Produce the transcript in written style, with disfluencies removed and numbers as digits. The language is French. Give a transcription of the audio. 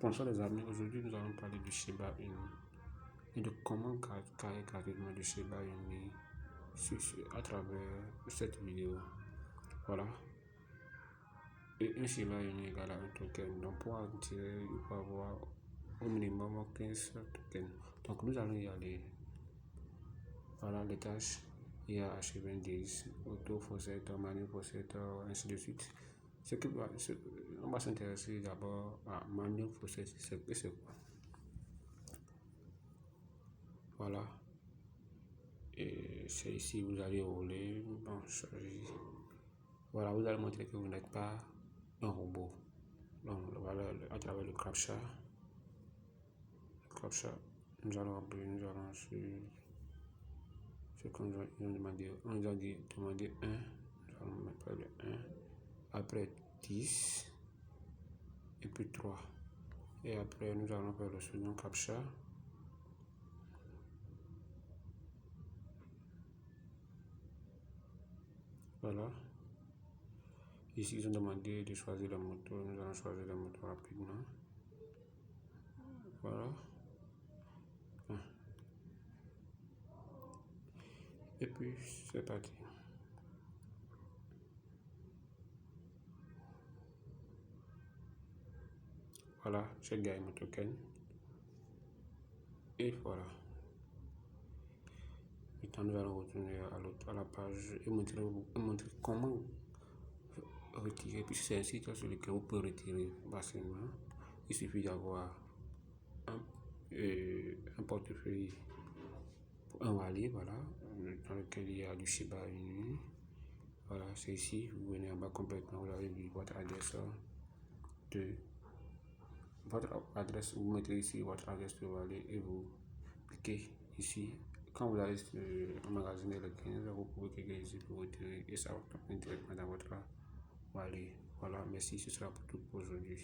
Bonsoir les amis, aujourd'hui nous allons parler du Shiba Inu et de comment carrer gratuitement du Shiba Inu à travers cette vidéo. Voilà. Et un Shiba Inu égale à un token. Donc pour en tirer, il faut avoir au minimum 15 tokens. Donc nous allons y aller. Voilà les tâches. Il y a H20, Auto Faucet, Manu Faucet, ainsi de suite. On va s'intéresser d'abord à Manu Faucet, c'est quoi? Voilà. Et c'est ici, vous allez rouler, bon, charger. Voilà, vous allez montrer que vous n'êtes pas un robot. Donc voilà, à travers le CAPTCHA. Nous allons remplir, nous allons sur ce qu'on nous a demandé. On nous a dit demander 1, nous allons mettre le 1, après 10, et puis 3. Et après, nous allons faire le second CAPTCHA. Voilà. Ici, ils ont demandé de choisir la moto. Nous allons choisir la moto rapidement. Voilà. Et puis, c'est parti. Voilà, j'ai gagné mon token. Et voilà. Maintenant, nous allons retourner à la page et montrer comment retirer. Puisque c'est un site sur lequel vous pouvez retirer facilement. Il suffit d'avoir un portefeuille, un wallet, voilà, dans lequel il y a du Shiba Inu. Voilà, c'est ici. Vous venez en bas complètement. Vous avez vu votre adresse vous mettez ici votre adresse de wallet et vous cliquez ici. Quand vous allez emmagasiner le 15, vous pouvez cliquer ici pour retirer et ça va directement dans votre wallet. Voilà, merci, ce sera pour tout pour aujourd'hui.